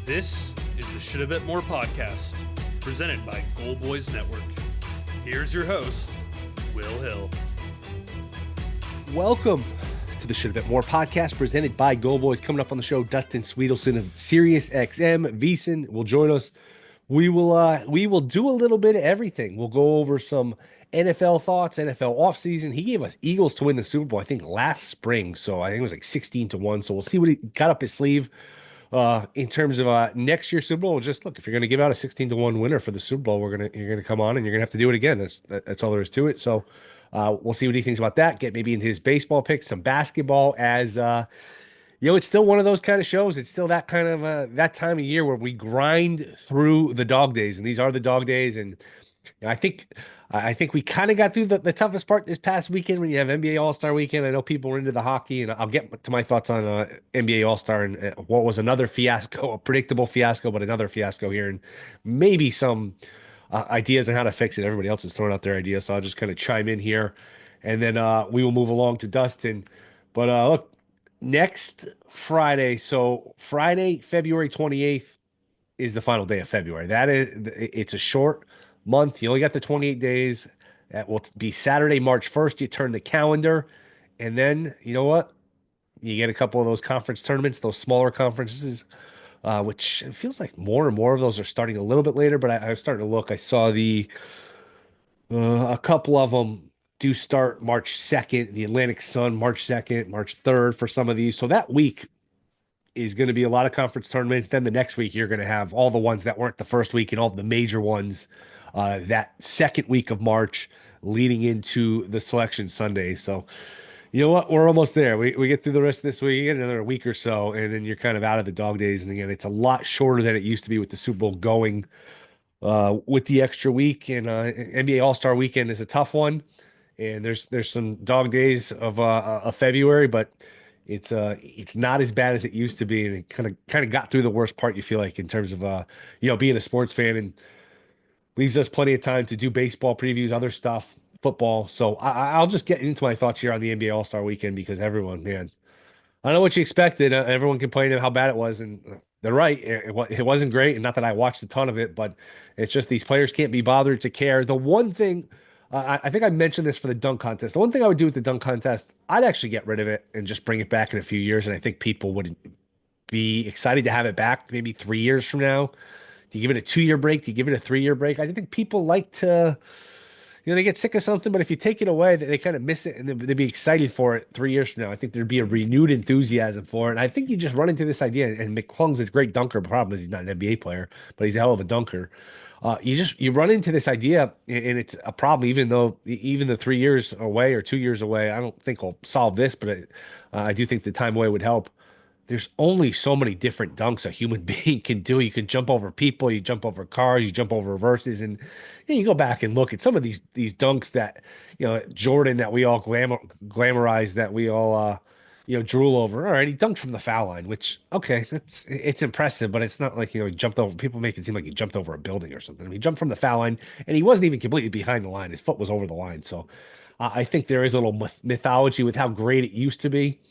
This is the Shoulda Bet More podcast, presented by Goal Boys Network. Here's your host, Will Hill. Welcome to the Shoulda Bet More podcast, presented by Goal Boys. Coming up on the show, Dustin Swedelson of SiriusXM, VSiN will join us. We will do a little bit of everything. We'll go over some NFL thoughts, NFL offseason. He gave us Eagles to win the Super Bowl, I think, last spring. So I think it was like 16-1. So we'll see what he got up his sleeve in terms of next year's Super Bowl. Just look, if you're going to give out a 16-1 winner for the Super Bowl, you're gonna come on and you're gonna have to do it again. That's all there is to it. So we'll see what he thinks about that. Get maybe into his baseball picks, some basketball, as it's still one of those kind of shows. It's still that kind of that time of year where we grind through the dog days, and these are the dog days. And I think we kind of got through the toughest part this past weekend when you have NBA All-Star weekend. I know people were into the hockey, and I'll get to my thoughts on NBA All-Star and what was another fiasco, a predictable fiasco, but another fiasco here, and maybe some ideas on how to fix it. Everybody else is throwing out their ideas, so I'll just kind of chime in here, and then we will move along to Dustin. But look, next Friday, so Friday, February 28th is the final day of February. It's a short month. You only got the 28 days. That will be Saturday, March 1st. You turn the calendar, and then you know what? You get a couple of those conference tournaments, those smaller conferences, which it feels like more and more of those are starting a little bit later. But I was starting to look. I saw a couple of them do start March 2nd. The Atlantic Sun, March 2nd, March 3rd for some of these. So that week is going to be a lot of conference tournaments. Then the next week, you're going to have all the ones that weren't the first week and all the major ones that second week of March leading into the Selection Sunday. So, you know what? We're almost there. We get through the rest of this week, another week or so, and then you're kind of out of the dog days. And again, it's a lot shorter than it used to be with the Super Bowl going with the extra week. And NBA All-Star Weekend is a tough one. And there's some dog days of February, but it's not as bad as it used to be, and it kind of got through the worst part. You feel like in terms of being a sports fan, and leaves us plenty of time to do baseball previews, other stuff, football. So I'll just get into my thoughts here on the NBA All-Star Weekend, because everyone, man, I don't know what you expected. Everyone complained how bad it was, and they're right. It wasn't great, and not that I watched a ton of it, but it's just these players can't be bothered to care. The one thing. I think I mentioned this for the dunk contest. The one thing I would do with the dunk contest, I'd actually get rid of it and just bring it back in a few years. And I think people would be excited to have it back maybe 3 years from now. Do you give it a 2-year break? Do you give it a 3-year break? I think people like to, they get sick of something, but if you take it away, they kind of miss it, and they'd be excited for it 3 years from now. I think there'd be a renewed enthusiasm for it. And I think you just run into this idea, and McClung's a great dunker. The problem is he's not an NBA player, but he's a hell of a dunker. You run into this idea, and it's a problem. Even the 3 years away or 2 years away, I don't think will solve this, but I do think the time away would help. There's only so many different dunks a human being can do. You can jump over people, you jump over cars, you jump over reverses, and you go back and look at some of these dunks that Jordan, that we all glamorize, that we all drool over. All right, he dunked from the foul line, which, okay, it's impressive, but it's not like, he jumped over. People make it seem like he jumped over a building or something. I mean, he jumped from the foul line, and he wasn't even completely behind the line. His foot was over the line. So I think there is a little mythology with how great it used to be.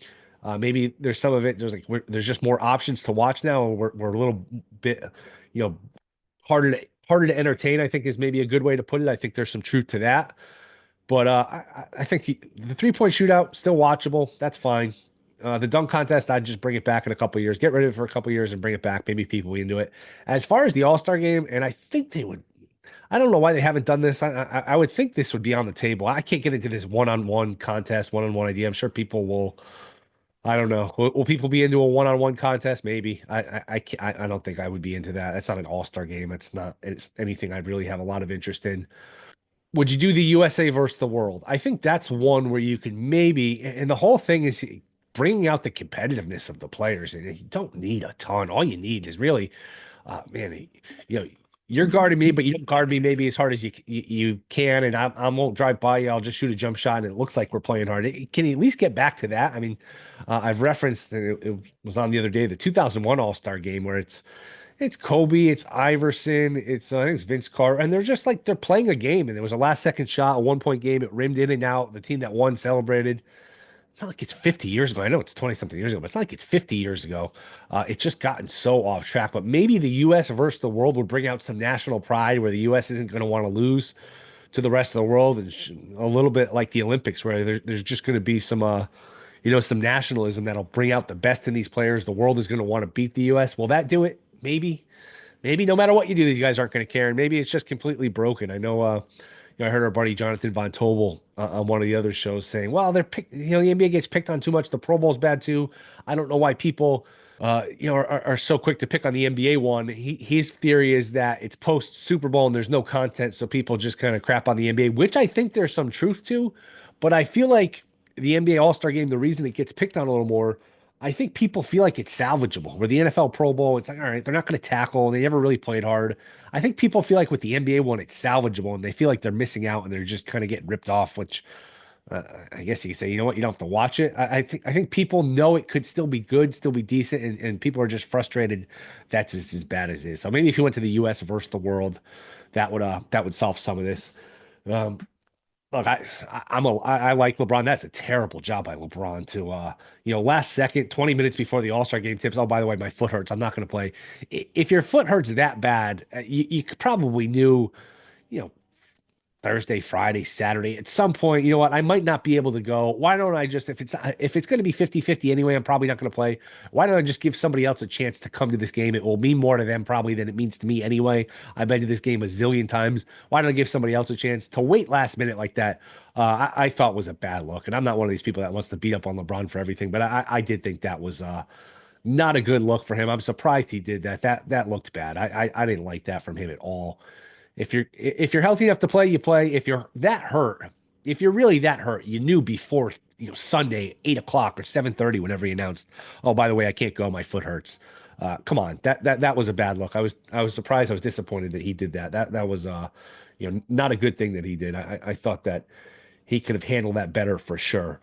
Maybe there's some of it. There's just more options to watch now, and we're a little bit, harder to entertain, I think, is maybe a good way to put it. I think there's some truth to that. But I think the 3-point shootout, still watchable. That's fine. The dunk contest, I'd just bring it back in a couple of years. Get rid of it for a couple of years and bring it back. Maybe people will be into it. As far as the All-Star game, and I think they would. I don't know why they haven't done this. I would think this would be on the table. I can't get into this one-on-one contest, one-on-one idea. I'm sure people will. I don't know. Will people be into a one-on-one contest? Maybe. I don't think I would be into that. That's not an All-Star game. It's anything I'd really have a lot of interest in. Would you do the USA versus the world? I think that's one where you could maybe, and the whole thing is bringing out the competitiveness of the players. And you don't need a ton. All you need is really, man, you're guarding me, but you don't guard me maybe as hard as you can, and I won't drive by you. I'll just shoot a jump shot, and it looks like we're playing hard. Can you at least get back to that? I mean, I've referenced, it was on the other day, the 2001 All-Star game, where it's Kobe, it's Iverson, I think it's Vince Carter, and they're just like, they're playing a game, and there was a last second shot, a 1-point game. It rimmed in and out. The team that won celebrated. It's not like it's 50 years ago. I know it's 20 something years ago, but it's not like it's 50 years ago. It's just gotten so off track. But maybe the U.S. versus the world would bring out some national pride where the U.S. isn't going to want to lose to the rest of the world, and a little bit like the Olympics, where there's just going to be some, some nationalism that'll bring out the best in these players. The world is going to want to beat the U.S. Will that do it? Maybe. Maybe no matter what you do, these guys aren't going to care, and maybe it's just completely broken. I know. I heard our buddy Jonathan Von Tobel on one of the other shows saying, "Well, they're pick, the NBA gets picked on too much. The Pro Bowl's bad too. I don't know why people, are so quick to pick on the NBA one." His theory is that it's post Super Bowl and there's no content, so people just kind of crap on the NBA, which I think there's some truth to. But I feel like the NBA All Star Game, the reason it gets picked on a little more, I think people feel like it's salvageable. Where the NFL Pro Bowl, it's like, all right, they're not going to tackle. They never really played hard. I think people feel like with the NBA one, it's salvageable, and they feel like they're missing out and they're just kind of getting ripped off. Which I guess you could say, you know what, you don't have to watch it. I think people know it could still be good, still be decent, and people are just frustrated that's as bad as it is. So maybe if you went to the U.S. versus the world, that would solve some of this. Um, Look, I like LeBron. That's a terrible job by LeBron to last second, 20 minutes before the All-Star game tips. Oh, by the way, my foot hurts. I'm not going to play. If your foot hurts that bad, you probably knew, you know, Thursday, Friday, Saturday. At some point, you know what? I might not be able to go. Why don't I just if it's going to be 50-50 anyway, I'm probably not going to play. Why don't I just give somebody else a chance to come to this game? It will mean more to them probably than it means to me anyway. I've been to this game a zillion times. Why don't I give somebody else a chance to wait last minute like that? I thought was a bad look, and I'm not one of these people that wants to beat up on LeBron for everything, but I did think that was not a good look for him. I'm surprised he did that. That looked bad. I didn't like that from him at all. If you're healthy enough to play, you play. If you're really that hurt, you knew before Sunday 8 o'clock or 7:30 whenever he announced, oh, by the way, I can't go, my foot hurts. Come on, that was a bad look. I was surprised. I was disappointed that he did that. That was not a good thing that he did. I thought that he could have handled that better for sure.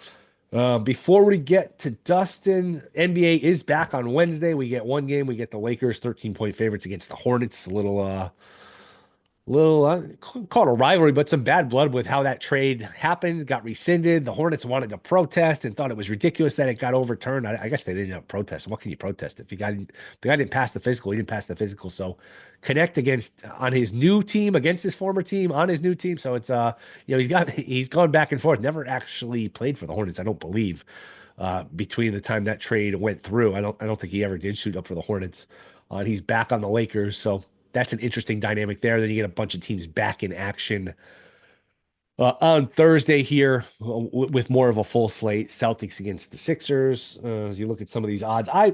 Before we get to Dustin, NBA is back on Wednesday. We get one game. We get the Lakers 13-point favorites against the Hornets. A little call it a rivalry, but some bad blood with how that trade happened, got rescinded. The Hornets wanted to protest and thought it was ridiculous that it got overturned. I guess they didn't have protest. What can you protest if the guy didn't pass the physical? He didn't pass the physical. So connect on his new team against his former team on his new team. So it's he's gone back and forth. Never actually played for the Hornets, I don't believe. Between the time that trade went through, I don't think he ever did shoot up for the Hornets. And he's back on the Lakers, so that's an interesting dynamic there. Then you get a bunch of teams back in action on Thursday here with more of a full slate. Celtics against the Sixers. As you look at some of these odds, I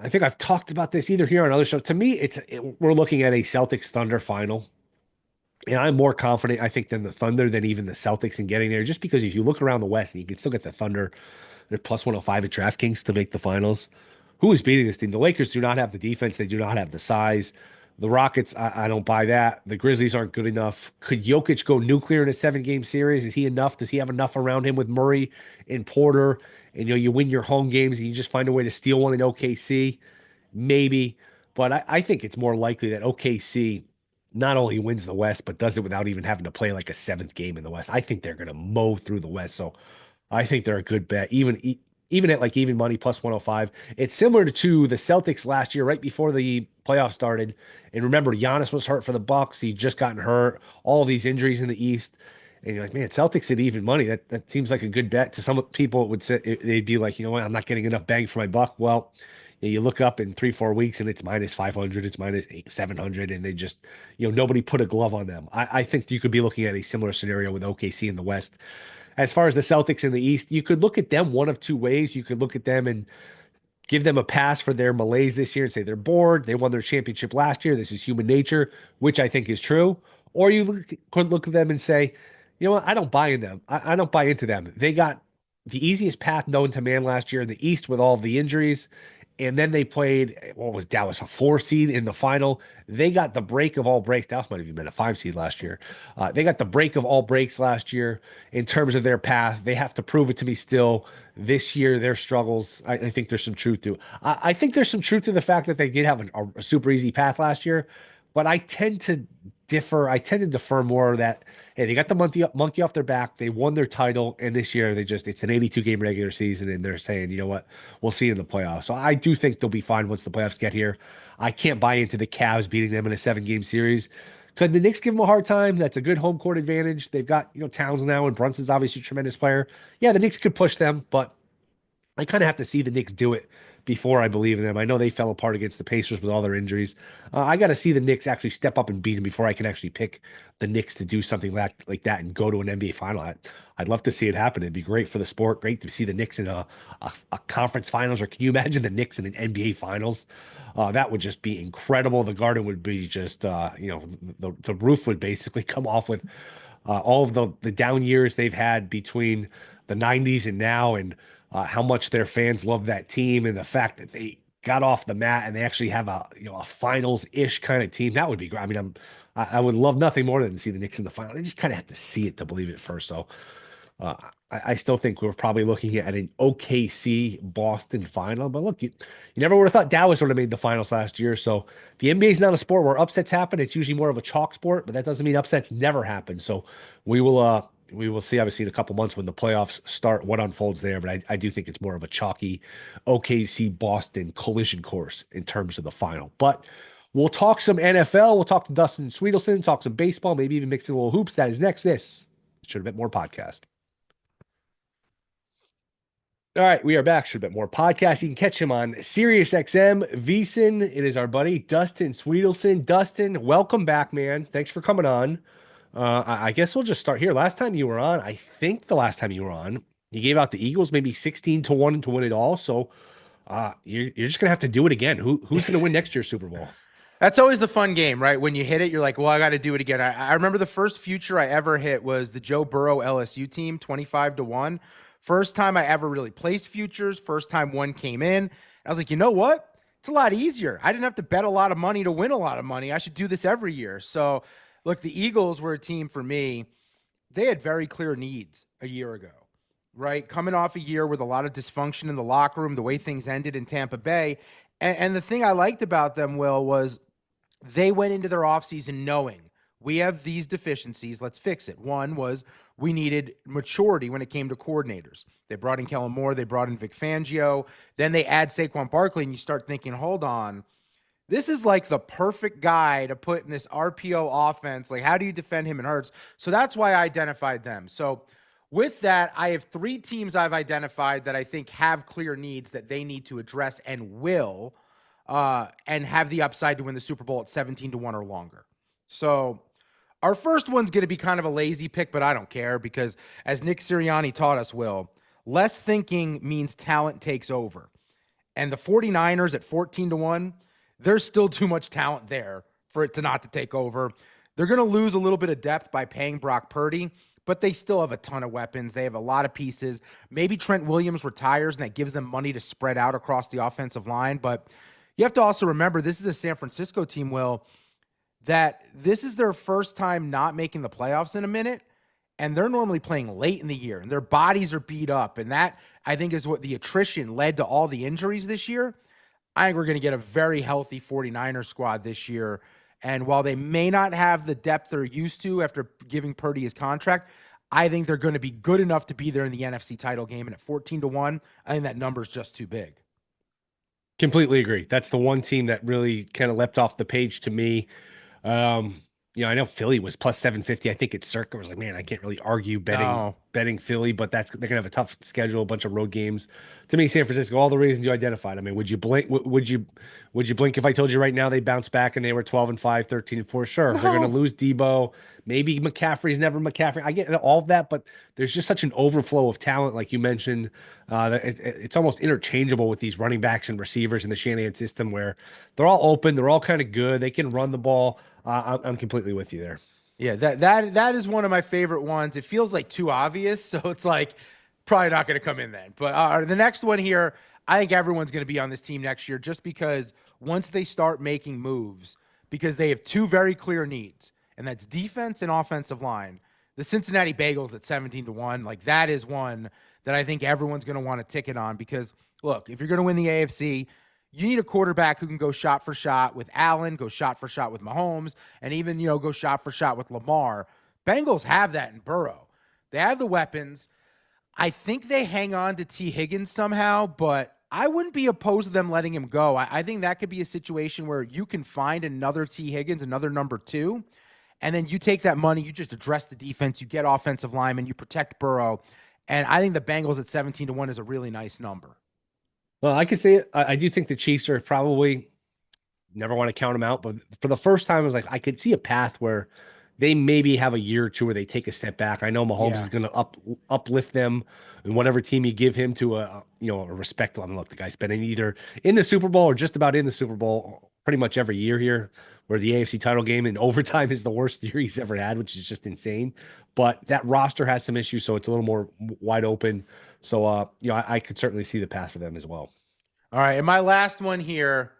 think I've talked about this either here or on other shows. To me, we're looking at a Celtics Thunder final, and I'm more confident, I think, than the Thunder than even the Celtics in getting there. Just because if you look around the West, and you can still get the Thunder, they're plus 105 at DraftKings to make the finals. Who is beating this team? The Lakers do not have the defense. They do not have the size. The Rockets, I don't buy that. The Grizzlies aren't good enough. Could Jokic go nuclear in a 7-game series? Is he enough? Does he have enough around him with Murray and Porter? And you win your home games and you just find a way to steal one in OKC? Maybe. But I think it's more likely that OKC not only wins the West, but does it without even having to play like a seventh game in the West. I think they're going to mow through the West. So I think they're a good bet. Even at like even money plus 105. It's similar to the Celtics last year, right before the playoffs started. And remember, Giannis was hurt for the Bucks. He just gotten hurt. All these injuries in the East. And you're like, man, Celtics at even money. That seems like a good bet. To some people, it would say they'd be like, you know what, I'm not getting enough bang for my buck. Well, you look up in 3-4 weeks and it's minus 500, it's minus 700, and they just, nobody put a glove on them. I think you could be looking at a similar scenario with OKC in the West. As far as the Celtics in the East, you could look at them one of two ways. You could look at them and give them a pass for their malaise this year and say they're bored. They won their championship last year. This is human nature, which I think is true. Or you could look at them and say, you know what? I don't buy in them. I don't buy into them. They got the easiest path known to man last year in the East with all of the injuries. And then they played, what was Dallas, a 4 seed in the final. They got the break of all breaks. Dallas might have even been a 5 seed last year. They got the break of all breaks last year in terms of their path. They have to prove it to me still this year, their struggles. I think there's some truth to it. I think there's some truth to the fact that they did have a super easy path last year, but I tend to I tend to defer more that, hey, they got the monkey off their back. They won their title. And this year it's an 82 game regular season. And they're saying, you know what, we'll see you in the playoffs. So I do think they'll be fine once the playoffs get here. I can't buy into the Cavs beating them in a 7-game series. Could the Knicks give them a hard time? That's a good home court advantage. They've got, Towns now, and Brunson's obviously a tremendous player. Yeah, the Knicks could push them, but I kind of have to see the Knicks do it before I believe in them. I know they fell apart against the Pacers with all their injuries. I got to see the Knicks actually step up and beat them before I can actually pick the Knicks to do something like that and go to an NBA final. I'd love to see it happen. It'd be great for the sport. Great to see the Knicks in a conference finals. Or can you imagine the Knicks in an NBA finals? That would just be incredible. The Garden would be just, the roof would basically come off with all of the down years they've had between the 90s and now, and how much their fans love that team, and the fact that they got off the mat and they actually have a finals-ish kind of team. That would be great. I mean, I would love nothing more than to see the Knicks in the final. I just kind of have to see it to believe it first. So I still think we're probably looking at an OKC Boston final. But look, you never would have thought Dallas would have made the finals last year. So the NBA is not a sport where upsets happen. It's usually more of a chalk sport, but that doesn't mean upsets never happen. So we will see, obviously, in a couple months when the playoffs start, what unfolds there. But I do think it's more of a chalky OKC Boston collision course in terms of the final. But we'll talk some NFL. We'll talk to Dustin Swedelson, talk some baseball, maybe even mix in a little hoops. That is next. This Shoulda Bet More podcast. All right, we are back. Shoulda Bet More podcast. You can catch him on SiriusXM, VSiN. It is our buddy Dustin Swedelson. Dustin, welcome back, man. Thanks for coming on. I guess we'll just start here. Last time you were on, I think the last time you were on, you gave out the Eagles maybe 16-1 to win it all. So you're just gonna have to do it again. Who's gonna win next year's Super Bowl? That's always the fun game, right? When you hit it, you're like, well, I got to do it again. I remember the first future I ever hit was the Joe Burrow LSU team, 25-1. First time I ever really placed futures. First time one came in. I was like, you know what? It's a lot easier. I didn't have to bet a lot of money to win a lot of money. I should do this every year. So look, the Eagles were a team for me. They had very clear needs a year ago, right? Coming off a year with a lot of dysfunction in the locker room, the way things ended in Tampa Bay. And the thing I liked about them, Will, was they went into their offseason knowing we have these deficiencies. Let's fix it. One was we needed maturity when it came to coordinators. They brought in Kellen Moore. They brought in Vic Fangio. Then they add Saquon Barkley, and you start thinking, hold on. This is like the perfect guy to put in this RPO offense. Like, how do you defend him in Hurts? So that's why I identified them. So with that, I have 3 teams I've identified that I think have clear needs that they need to address and will, and have the upside to win the Super Bowl at 17-1 or longer. So our first one's going to be kind of a lazy pick, but I don't care because as Nick Sirianni taught us, Will, less thinking means talent takes over. And the 49ers at 14-1, there's still too much talent there for it to not to take over. They're going to lose a little bit of depth by paying Brock Purdy, but they still have a ton of weapons. They have a lot of pieces. Maybe Trent Williams retires, and that gives them money to spread out across the offensive line. But you have to also remember, this is a San Francisco team, Will, that this is their first time not making the playoffs in a minute, and they're normally playing late in the year, and their bodies are beat up. And that, I think, is what the attrition led to all the injuries this year. I think we're going to get a very healthy 49ers squad this year. And while they may not have the depth they're used to after giving Purdy his contract, I think they're going to be good enough to be there in the NFC title game. And at 14-1, I think that number's just too big. Completely agree. That's the one team that really kind of leapt off the page to me. I know Philly was plus 750. I think it's circa. I was like, man, I can't really argue betting Philly, but they're gonna have a tough schedule, a bunch of road games. To me, San Francisco, all the reasons you identified. I mean, would you blink? Would you blink if I told you right now they bounced back and they were 12-5, 13-4? Sure, no. They're gonna lose Debo. Maybe McCaffrey's never McCaffrey. I get all of that, but there's just such an overflow of talent, like you mentioned. That it's almost interchangeable with these running backs and receivers in the Shanahan system, where they're all open, they're all kind of good, they can run the ball. I'm completely with you there. Yeah, that is one of my favorite ones. It feels like too obvious, so it's like probably not going to come in then. But the next one here, I think everyone's going to be on this team next year just because once they start making moves, because they have 2 very clear needs, and that's defense and offensive line. The Cincinnati Bengals at 17-1, like that is one that I think everyone's going to want a ticket on because, look, if you're going to win the AFC, You need a quarterback who can go shot for shot with Allen, go shot for shot with Mahomes, and even, go shot for shot with Lamar. Bengals have that in Burrow. They have the weapons. I think they hang on to T. Higgins somehow, but I wouldn't be opposed to them letting him go. I think that could be a situation where you can find another T. Higgins, another number 2, and then you take that money, you just address the defense, you get offensive linemen, you protect Burrow, and I think the Bengals at 17-1 is a really nice number. Well, I could say it. I do think the Chiefs are probably, never want to count them out, but for the first time, I was like, I could see a path where they maybe have a year or two where they take a step back. I know Mahomes is going to uplift them in whatever team you give him to a respectable. I mean, look, the guy's been either in the Super Bowl or just about in the Super Bowl pretty much every year here, where the AFC title game in overtime is the worst year he's ever had, which is just insane. But that roster has some issues, so it's a little more wide open. So, I could certainly see the path for them as well. All right, and my last one here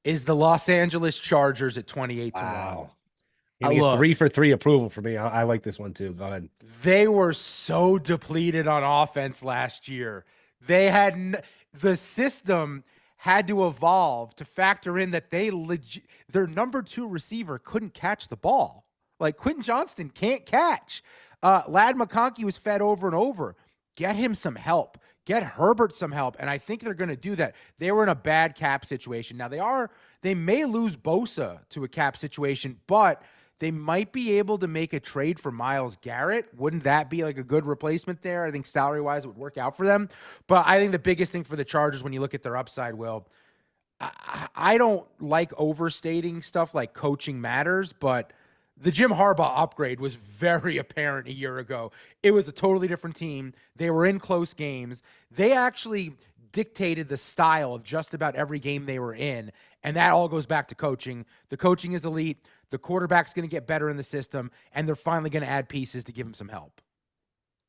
is the Los Angeles Chargers at 28-1. Wow. 3 for 3 approval for me. I like this one too. Go ahead. They were so depleted on offense last year. They had the system had to evolve to factor in that their number 2 receiver couldn't catch the ball. Like Quentin Johnston can't catch. Ladd McConkey was fed over and over. Get him some help. Get Herbert some help. And I think they're going to do that. They were in a bad cap situation. Now they may lose Bosa to a cap situation, but they might be able to make a trade for Myles Garrett. Wouldn't that be like a good replacement there? I think salary-wise it would work out for them. But I think the biggest thing for the Chargers when you look at their upside, Will, I don't like overstating stuff like coaching matters, but the Jim Harbaugh upgrade was very apparent a year ago. It was a totally different team. They were in close games. They actually dictated the style of just about every game they were in, and that all goes back to coaching. The coaching is elite. The quarterback's going to get better in the system, and they're finally going to add pieces to give him some help.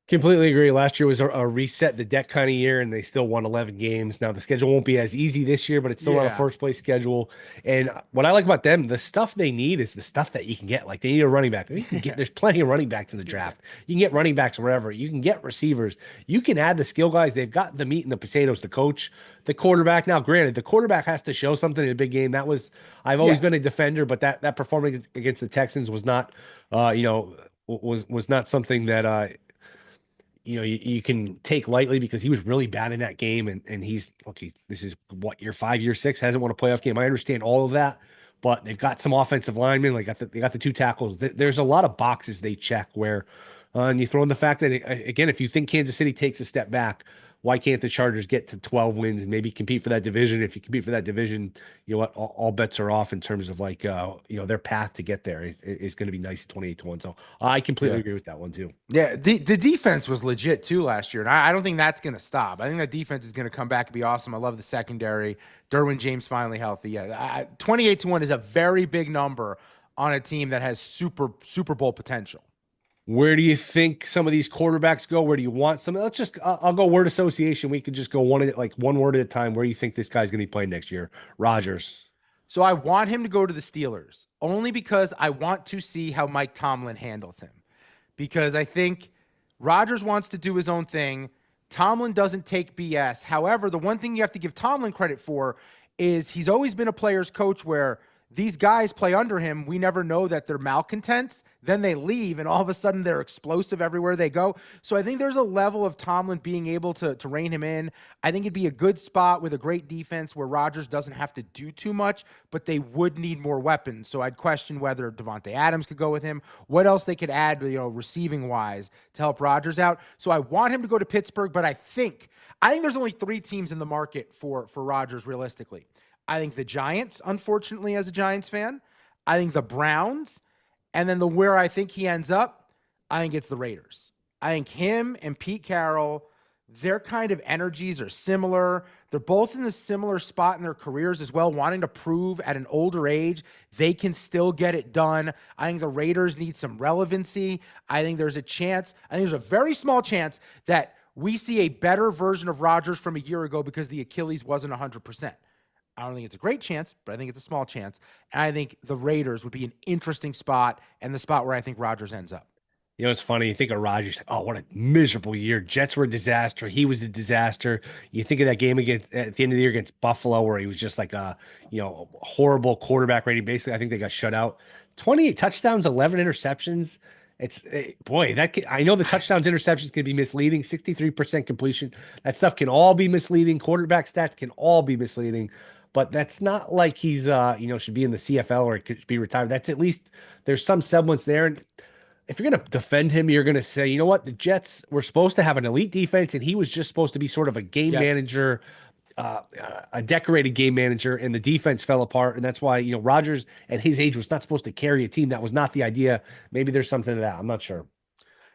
Completely agree. Last year was a reset the deck kind of year, and they still won 11 games. Now, the schedule won't be as easy this year, but it's still on a first-place schedule. And what I like about them, the stuff they need is the stuff that you can get. Like, they need a running back. There's plenty of running backs in the draft. You can get running backs wherever. You can get receivers. You can add the skill guys. They've got the meat and the potatoes to coach the quarterback. Now, granted, the quarterback has to show something in a big game. I've always been a defender, but that performance against the Texans was not, was not something that you can take lightly, because he was really bad in that game. And he's okay. This is year 5, year 6, hasn't won a playoff game. I understand all of that, but they've got some offensive linemen. They got the 2 tackles. There's a lot of boxes they check where, and you throw in the fact that, again, if you think Kansas City takes a step back, why can't the Chargers get to 12 wins and maybe compete for that division? If you compete for that division, you know what, all bets are off in terms of their path to get there is going to be nice 28-1. So I completely agree with that one too. Yeah, the defense was legit too last year, and I don't think that's going to stop. I think that defense is going to come back and be awesome. I love the secondary. Derwin James finally healthy. Yeah, 28-1 is a very big number on a team that has Super Bowl potential. Where do you think some of these quarterbacks go? Where do you want some? I'll go word association. We could just go one word at a time. Where do you think this guy's going to be playing next year? Rodgers. So I want him to go to the Steelers, only because I want to see how Mike Tomlin handles him. Because I think Rodgers wants to do his own thing. Tomlin doesn't take BS. However, the one thing you have to give Tomlin credit for is he's always been a player's coach where these guys play under him. We never know that they're malcontents. Then they leave, and all of a sudden they're explosive everywhere they go. So I think there's a level of Tomlin being able to rein him in. I think it'd be a good spot with a great defense where Rodgers doesn't have to do too much, but they would need more weapons. So I'd question whether Devontae Adams could go with him, what else they could add, receiving-wise to help Rodgers out. So I want him to go to Pittsburgh, but I think there's only 3 teams in the market for Rodgers realistically. I think the Giants, unfortunately, as a Giants fan. I think the Browns. And then where I think he ends up, I think it's the Raiders. I think him and Pete Carroll, their kind of energies are similar. They're both in a similar spot in their careers as well, wanting to prove at an older age they can still get it done. I think the Raiders need some relevancy. I think there's a very small chance that we see a better version of Rodgers from a year ago because the Achilles wasn't 100%. I don't think it's a great chance, but I think it's a small chance. And I think the Raiders would be an interesting spot and the spot where I think Rodgers ends up. You know, it's funny. You think of Rodgers, like, oh, what a miserable year. Jets were a disaster. He was a disaster. You think of that game against at the end of the year against Buffalo, where he was just like a, horrible quarterback rating. Basically, I think they got shut out. 28 touchdowns, 11 interceptions. Boy, I know the touchdowns, interceptions can be misleading. 63% completion. That stuff can all be misleading. Quarterback stats can all be misleading. But that's not like he's, should be in the CFL or could be retired. That's at least there's some semblance there. And if you're going to defend him, you're going to say, you know what? The Jets were supposed to have an elite defense, and he was just supposed to be sort of a game manager, a decorated game manager, and the defense fell apart. And that's why, Rodgers at his age was not supposed to carry a team. That was not the idea. Maybe there's something to that. I'm not sure.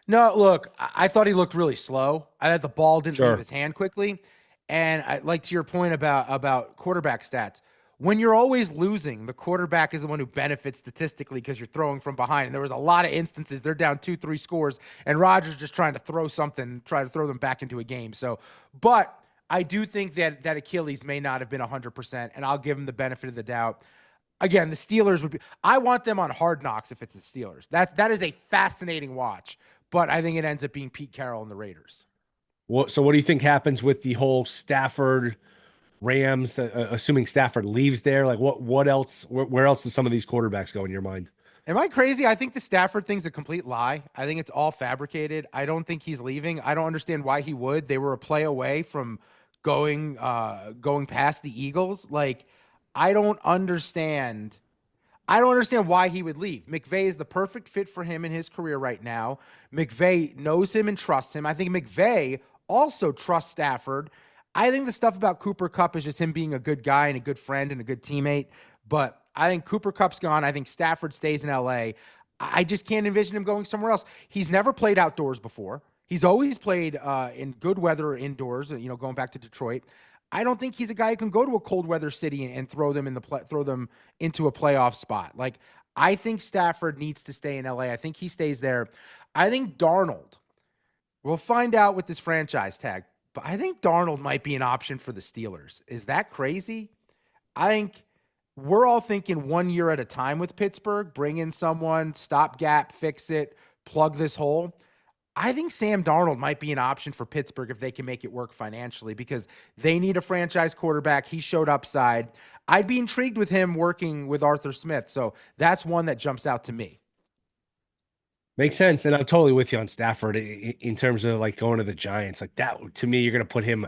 No, look, I thought he looked really slow. I thought the ball didn't leave his hand quickly. And to your point about quarterback stats, when you're always losing, the quarterback is the one who benefits statistically because you're throwing from behind. And there was a lot of instances they're down 2-3 scores, and Rodgers just trying to throw something, try to throw them back into a game. So, but I do think that Achilles may not have been 100%, and I'll give him the benefit of the doubt. Again, the Steelers would be. I want them on Hard Knocks if it's the Steelers. That is a fascinating watch, but I think it ends up being Pete Carroll and the Raiders. So what do you think happens with the whole Stafford Rams, assuming Stafford leaves there? Like what else, where else do some of these quarterbacks go in your mind? Am I crazy? I think the Stafford thing's a complete lie. I think it's all fabricated. I don't think he's leaving. I don't understand why he would. They were a play away from going past the Eagles. Like, I don't understand why he would leave. McVay is the perfect fit for him in his career right now. McVay knows him and trusts him. I think McVay also trusts Stafford. I think the stuff about Cooper Kupp is just him being a good guy and a good friend and a good teammate. But I think Cooper Kupp's gone. I think Stafford stays in LA. I just can't envision him going somewhere else. He's never played outdoors before. He's always played in good weather indoors, going back to Detroit. I don't think he's a guy who can go to a cold weather city and throw them into a playoff spot. Like, I think Stafford needs to stay in LA. I think he stays there. I think Darnold, we'll find out with this franchise tag, but I think Darnold might be an option for the Steelers. Is that crazy? I think we're all thinking 1 year at a time with Pittsburgh, bring in someone, stopgap, fix it, plug this hole. I think Sam Darnold might be an option for Pittsburgh if they can make it work financially because they need a franchise quarterback. He showed upside. I'd be intrigued with him working with Arthur Smith. So that's one that jumps out to me. Makes sense. And I'm totally with you on Stafford in terms of like going to the Giants. Like that, to me, you're going to put him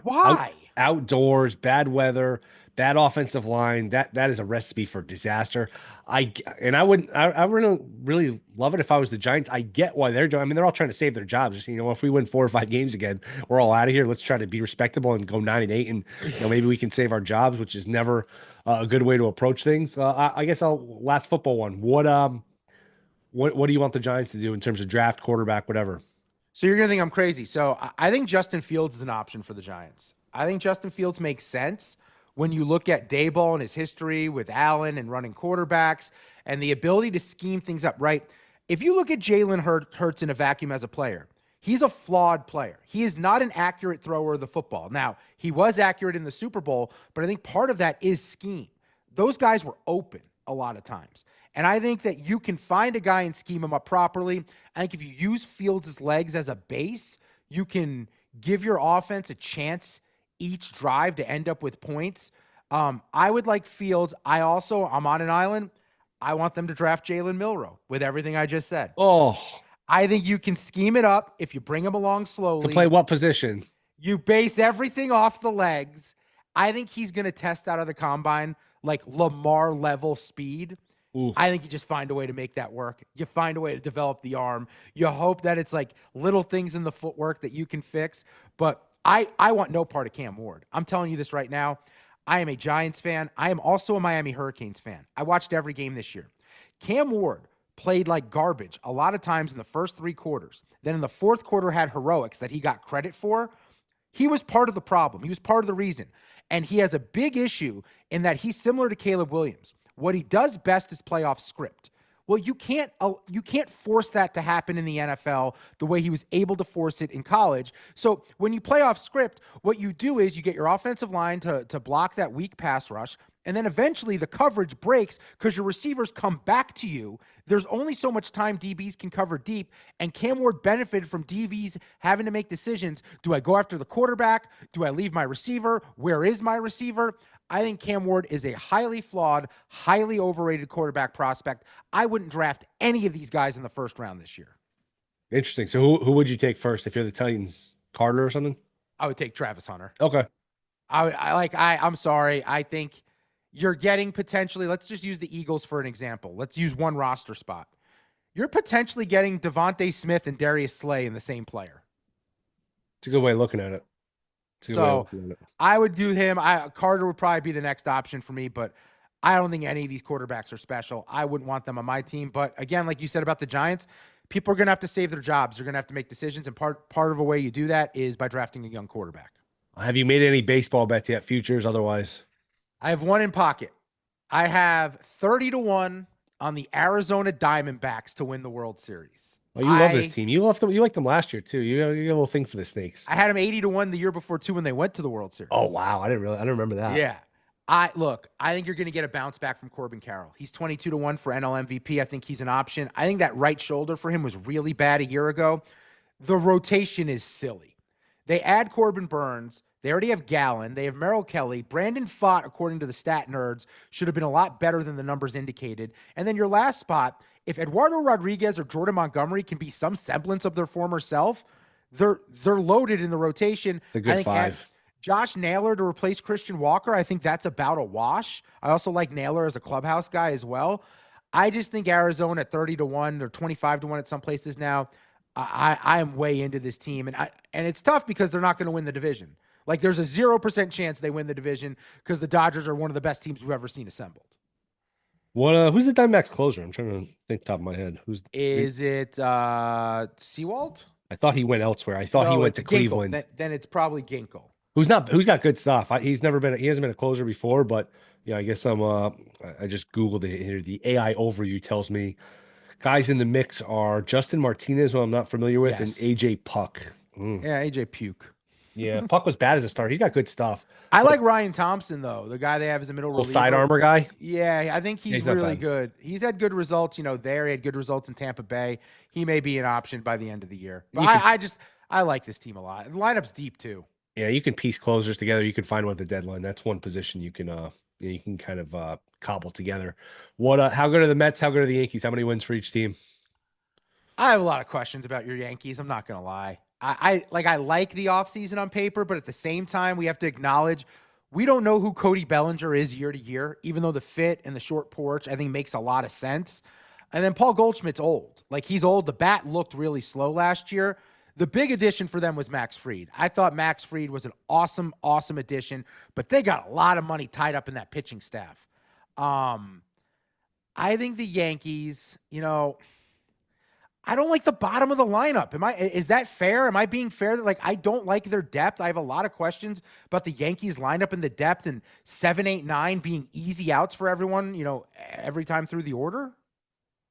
outdoors, bad weather, bad offensive line. That is a recipe for disaster. I wouldn't really love it if I was the Giants. I get why they're doing. I mean, they're all trying to save their jobs. Just, if we win 4 or 5 games again, we're all out of here. Let's try to be respectable and go 9-8, and maybe we can save our jobs, which is never a good way to approach things. I guess last football one. What do you want the Giants to do in terms of draft, quarterback, whatever? So you're going to think I'm crazy. So I think Justin Fields is an option for the Giants. I think Justin Fields makes sense when you look at Daboll and his history with Allen and running quarterbacks and the ability to scheme things up, right? If you look at Jalen Hurts in a vacuum as a player, he's a flawed player. He is not an accurate thrower of the football. Now, he was accurate in the Super Bowl, but I think part of that is scheme. Those guys were open a lot of times. And I think that you can find a guy and scheme him up properly. I think if you use Fields' legs as a base, you can give your offense a chance each drive to end up with points. I would like Fields. I'm on an island. I want them to draft Jalen Milroe with everything I just said. Oh, I think you can scheme it up if you bring him along slowly. To play what position? You base everything off the legs. I think he's going to test out of the combine like Lamar level speed. Ooh. I think you just find a way to make that work. You find a way to develop the arm. You hope that it's like little things in the footwork that you can fix. But I want no part of Cam Ward. I'm telling you this right now. I am a Giants fan. I am also a Miami Hurricanes fan. I watched every game this year. Cam Ward played like garbage a lot of times in the first 3 quarters. Then in the fourth quarter had heroics that he got credit for. He was part of the problem. He was part of the reason. And he has a big issue in that he's similar to Caleb Williams. What he does best is play off script. Well, you can't force that to happen in the NFL the way he was able to force it in college. So when you play off script, what you do is you get your offensive line to block that weak pass rush. And then eventually the coverage breaks because your receivers come back to you. There's only so much time DBs can cover deep. And Cam Ward benefited from DBs having to make decisions. Do I go after the quarterback? Do I leave my receiver? Where is my receiver? I think Cam Ward is a highly flawed, highly overrated quarterback prospect. I wouldn't draft any of these guys in the first round this year. Interesting. So who would you take first if you're the Titans? Carter or something? I would take Travis Hunter. Okay. I'm sorry. I think you're getting potentially, let's just use the Eagles for an example. Let's use one roster spot. You're potentially getting Devontae Smith and Darius Slay in the same player. It's a good way of looking at it. I would do him. Carter would probably be the next option for me, but I don't think any of these quarterbacks are special. I wouldn't want them on my team. But again, like you said about the Giants, people are going to have to save their jobs. They're going to have to make decisions. And part of a way you do that is by drafting a young quarterback. Have you made any baseball bets yet? Futures otherwise? I have one in pocket. I have 30-1 on the Arizona Diamondbacks to win the World Series. Oh, you love this team. You loved them. You liked them last year too. You got a little thing for the Snakes. I had them 80-1 the year before too when they went to the World Series. Oh wow, I don't remember that. Yeah. I think you're going to get a bounce back from Corbin Carroll. He's 22-1 for NL MVP. I think he's an option. I think that right shoulder for him was really bad a year ago. The rotation is silly. They add Corbin Burns. They already have Gallen. They have Merrill Kelly. Brandon Pfaadt, according to the stat nerds, should have been a lot better than the numbers indicated. And then your last spot, if Eduardo Rodriguez or Jordan Montgomery can be some semblance of their former self, they're loaded in the rotation. It's a good five. Josh Naylor to replace Christian Walker, I think that's about a wash. I also like Naylor as a clubhouse guy as well. I just think Arizona at 30-1, they're 25-1 at some places now. I am way into this team, and it's tough because they're not going to win the division. Like there's a 0% chance they win the division because the Dodgers are one of the best teams we've ever seen assembled. Who's the Diamondbacks closer? I'm trying to think top of my head. Is it Sewald? I thought he went elsewhere. I thought he went to Cleveland. Then it's probably Ginkel. Who's got good stuff. He hasn't been a closer before, but yeah, I guess I just Googled it here. The AI overview tells me guys in the mix are Justin Martinez, who I'm not familiar with, and AJ Puck. Yeah, AJ Puke. Yeah, Puck was bad as a starter. He's got good stuff. I like Ryan Thompson, though, the guy they have as a middle reliever. Side armor guy? Yeah, I think he's really good. He's had good results, there. He had good results in Tampa Bay. He may be an option by the end of the year. But I like this team a lot. The lineup's deep, too. Yeah, you can piece closers together. You can find one at the deadline. That's one position you can kind of cobble together. How good are the Mets? How good are the Yankees? How many wins for each team? I have a lot of questions about your Yankees. I'm not going to lie. I like the offseason on paper, but at the same time, we have to acknowledge we don't know who Cody Bellinger is year to year, even though the fit and the short porch, I think, makes a lot of sense. And then Paul Goldschmidt's old. He's old. The bat looked really slow last year. The big addition for them was Max Fried. I thought Max Fried was an awesome, awesome addition, but they got a lot of money tied up in that pitching staff. I think the Yankees, I don't like the bottom of the lineup. Is that fair? Am I being fair that I don't like their depth? I have a lot of questions about the Yankees lineup and the depth and 7, 8, 9 being easy outs for everyone, every time through the order.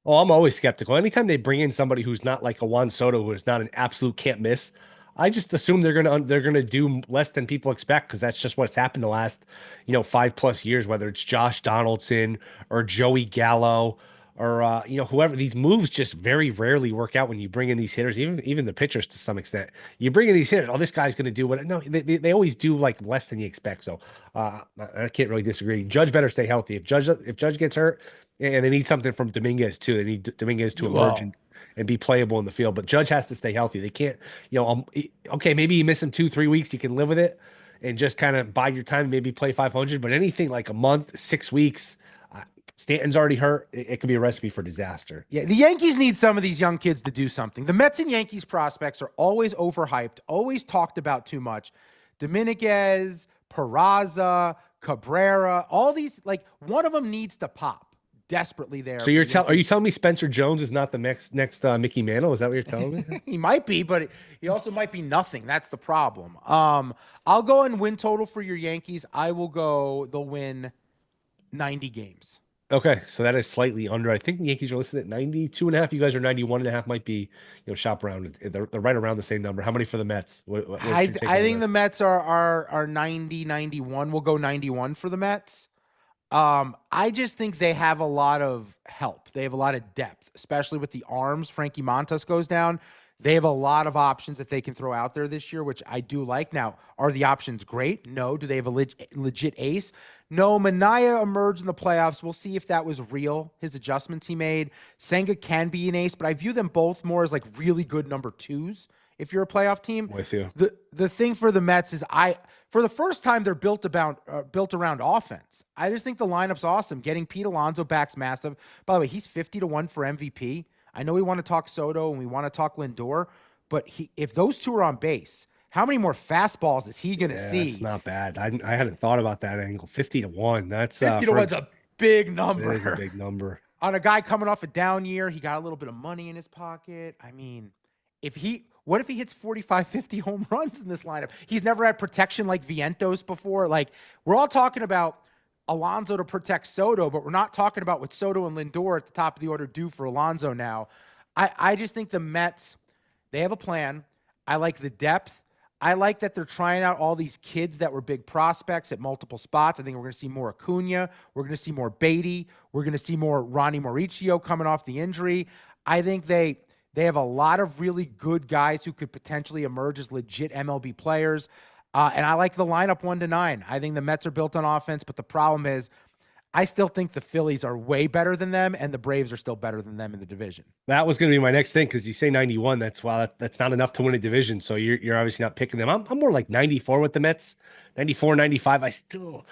Oh, I'm always skeptical. Anytime they bring in somebody who's not like a Juan Soto, who is not an absolute can't miss, I just assume they're gonna do less than people expect because that's just what's happened the last 5+ years. Whether it's Josh Donaldson or Joey Gallo or whoever, these moves just very rarely work out when you bring in these hitters, even the pitchers to some extent. You bring in these hitters, this guy's gonna do what? No, they always do less than you expect. So I can't really disagree. Judge better stay healthy. If Judge gets hurt. And they need something from Dominguez, too. They need Dominguez to emerge and be playable in the field. But Judge has to stay healthy. They can't, okay, maybe you miss him 2-3 weeks. You can live with it and just kind of bide your time and maybe play 500. But anything like a month, 6 weeks, Stanton's already hurt. It could be a recipe for disaster. Yeah, the Yankees need some of these young kids to do something. The Mets and Yankees prospects are always overhyped, always talked about too much. Dominguez, Peraza, Cabrera, all these, one of them needs to pop. Desperately there. So are you telling me Spencer Jones is not the next Mickey Mantle? Is that what you're telling me? He might be, but he also might be nothing. That's the problem. I'll go and win total for your Yankees. I will go. They'll win 90 games. Okay, so that is slightly under. I think the Yankees are listed at 92.5. You guys are 91.5. Might be shop around. They're right around the same number. How many for the Mets? I think the Mets are 90, 91. We'll go 91 for the Mets. I just think they have a lot of help. They have a lot of depth, especially with the arms. Frankie Montas goes down. They have a lot of options that they can throw out there this year, which I do like. Now, are the options great? No. Do they have a legit ace? No. Minaya emerged in the playoffs. We'll see if that was real, his adjustments he made. Senga can be an ace, but I view them both more as like really good number twos if you're a playoff team. With you. The thing for the Mets is for the first time, they're built around offense. I just think the lineup's awesome. Getting Pete Alonso back's massive. By the way, he's 50-1 for MVP. I know we want to talk Soto and we want to talk Lindor, but if those two are on base, how many more fastballs is he going to see? That's not bad. I hadn't thought about that angle. 50-1. That's 50-1's a big number. It is a big number. On a guy coming off a down year, he got a little bit of money in his pocket. I mean, what if he hits 45, 50 home runs in this lineup? He's never had protection like Vientos before. Like, we're all talking about Alonso to protect Soto, but we're not talking about what Soto and Lindor at the top of the order do for Alonso now. I just think the Mets, they have a plan. I like the depth. I like that they're trying out all these kids that were big prospects at multiple spots. I think we're going to see more Acuna. We're going to see more Beatty. We're going to see more Ronnie Mauricio coming off the injury. I think they have a lot of really good guys who could potentially emerge as legit MLB players. And I like the lineup 1-9. I think the Mets are built on offense, but the problem is I still think the Phillies are way better than them, and the Braves are still better than them in the division. That was going to be my next thing, because you say 91. That's not enough to win a division, so you're obviously not picking them. I'm more like 94 with the Mets, 94, 95. I still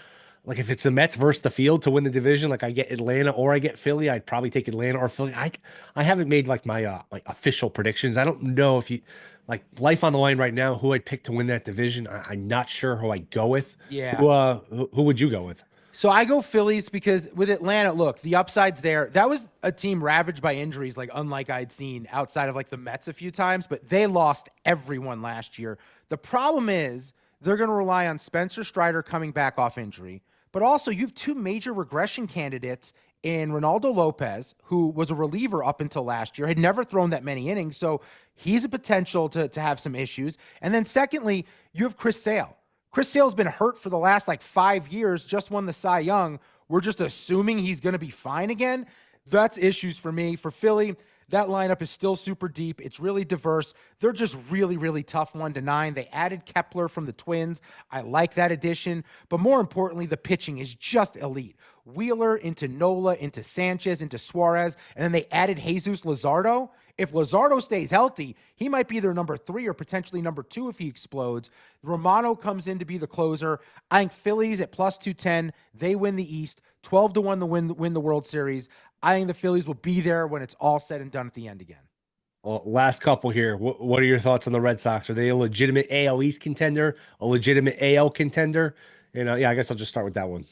like if it's the Mets versus the field to win the division. Like I get Atlanta or I get Philly. I'd probably take Atlanta or Philly. I haven't made like my like official predictions. I don't know if you. Like life on the line right now, who I'd pick to win that division. I'm not sure who I'd go with. Yeah. Who would you go with? So I go Phillies because with Atlanta, look, the upside's there. That was a team ravaged by injuries, like unlike I'd seen outside of like the Mets a few times, but they lost everyone last year. The problem is they're going to rely on Spencer Strider coming back off injury, but also you have two major regression candidates in Ronaldo Lopez, who was a reliever up until last year, had never thrown that many innings. So he's a potential to have some issues. And then secondly, you have Chris Sale. Chris Sale's been hurt for the last like 5 years, just won the Cy Young. We're just assuming he's going to be fine again. That's issues for me. For Philly, that lineup is still super deep. It's really diverse. They're just really, really tough 1-9. They added Kepler from the Twins. I like that addition. But more importantly, the pitching is just elite. Wheeler into Nola, into Sanchez, into Suarez, and then they added Jesus Luzardo. If Luzardo stays healthy, he might be their number 3 or potentially number 2 if he explodes. Romano comes in to be the closer. I think Phillies at plus 210, they win the East. 12-1 to win the World Series. I think the Phillies will be there when it's all said and done at the end again. Well, last couple here. What are your thoughts on the Red Sox? Are they a legitimate AL East contender, a legitimate AL contender? I guess I'll just start with that one.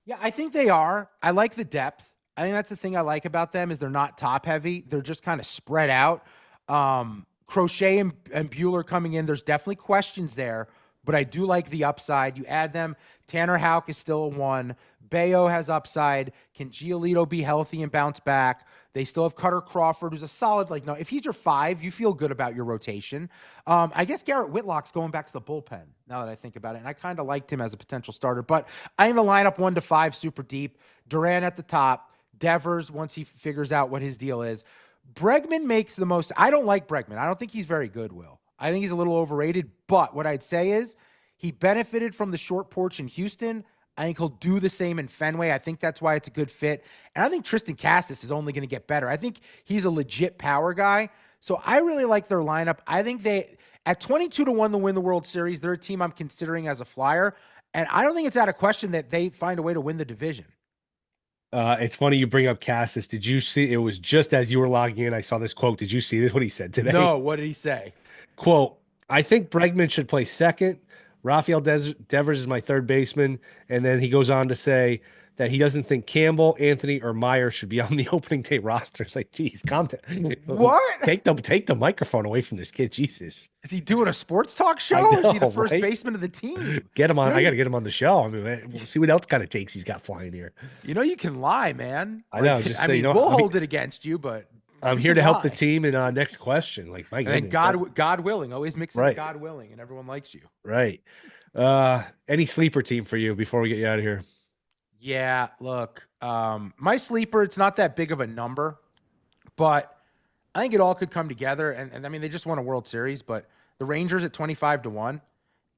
Yeah, I think they are. I like the depth. I think that's the thing I like about them is they're not top heavy. They're just kind of spread out. Crochet and Buehler coming in. There's definitely questions there, but I do like the upside. You add them. Tanner Houck is still a 1. Bayo has upside. Can Giolito be healthy and bounce back? They still have Cutter Crawford, who's a solid, no, if he's your 5, you feel good about your rotation. I guess Garrett Whitlock's going back to the bullpen now that I think about it, and I kind of liked him as a potential starter, but I think the lineup 1-5, super deep. Durant at the top. Devers, once he figures out what his deal is. Bregman makes the most. I don't like Bregman. I don't think he's very good, Will. I think he's a little overrated, but what I'd say is he benefited from the short porch in Houston. I think he'll do the same in Fenway. I think that's why it's a good fit. And I think Tristan Cassis is only going to get better. I think he's a legit power guy. So I really like their lineup. I think they, at 22-1 to win the World Series, they're a team I'm considering as a flyer. And I don't think it's out of question that they find a way to win the division. It's funny you bring up Cassis. Did you see? It was just as you were logging in, I saw this quote. Did you see this? What he said today? No. What did he say? Quote, I think Bregman should play second. Rafael Devers is my third baseman. And then he goes on to say that he doesn't think Campbell, Anthony, or Meyer should be on the opening day roster. It's like, geez, calm down. What? Take the microphone away from this kid. Jesus. Is he doing a sports talk show? Know, or is he the first right? baseman of the team? Get him on. I got to get him on the show. I mean, we'll see what else kind of takes he's got flying here. You can lie, man. I know. We'll hold it against you, but I'm here to help the team. And next question, like my goodness. And God willing, always mix in God willing, and everyone likes you. Right. Any sleeper team for you before we get you out of here? Yeah, look, my sleeper, it's not that big of a number, but I think it all could come together. And I mean, they just won a World Series, but the Rangers at 25-1.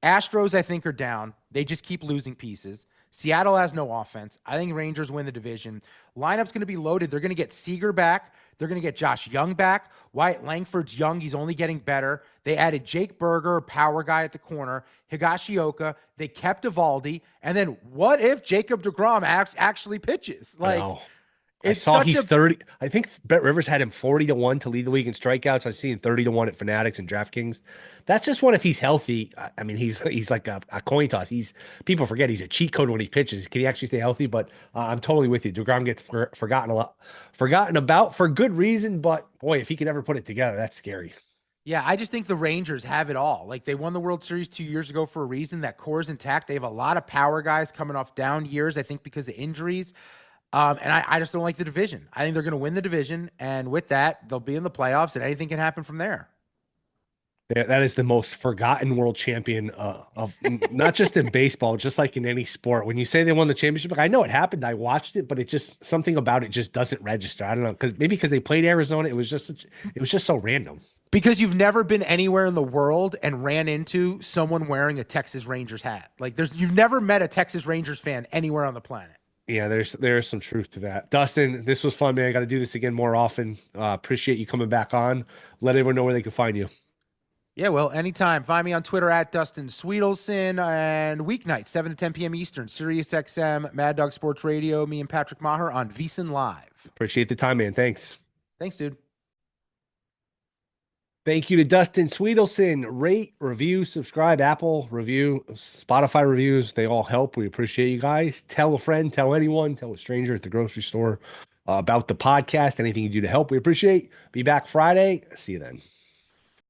Astros, I think, are down. They just keep losing pieces. Seattle has no offense. I think Rangers win the division. Lineup's going to be loaded. They're going to get Seager back. They're going to get Josh Young back. Wyatt Langford's young. He's only getting better. They added Jake Berger, power guy at the corner, Higashioka. They kept Evaldi. And then what if Jacob deGrom actually pitches? I saw he's 30. I think Bet Rivers had him 40-1 to lead the league in strikeouts. I've seen 30-1 at Fanatics and DraftKings. That's just one if he's healthy. I mean, he's like a coin toss. People forget he's a cheat code when he pitches. Can he actually stay healthy? But I'm totally with you. DeGrom gets forgotten about for good reason. But boy, if he can ever put it together, that's scary. Yeah, I just think the Rangers have it all. Like, they won the World Series 2 years ago for a reason. That core is intact. They have a lot of power guys coming off down years, I think, because of injuries. And I just don't like the division. I think they're going to win the division, and with that, they'll be in the playoffs, and anything can happen from there. That is the most forgotten world champion of not just in baseball, just like in any sport. When you say they won the championship, I know it happened. I watched it, but it just something about it just doesn't register. I don't know, because they played Arizona. It was just so random. Because you've never been anywhere in the world and ran into someone wearing a Texas Rangers hat. Like, you've never met a Texas Rangers fan anywhere on the planet. Yeah, there's some truth to that. Dustin, this was fun, man. I got to do this again more often. Appreciate you coming back on. Let everyone know where they can find you. Yeah, well, anytime. Find me on Twitter at Dustin Swedelson, and weeknights, 7 to 10 p.m. Eastern, SiriusXM, Mad Dog Sports Radio, me and Patrick Maher on VSiN Live. Appreciate the time, man. Thanks. Thanks, dude. Thank you to Dustin Swedelson. Rate, review, subscribe, Apple review, Spotify reviews. They all help. We appreciate you guys. Tell a friend, tell anyone, tell a stranger at the grocery store about the podcast. Anything you do to help, we appreciate. Be back Friday. See you then.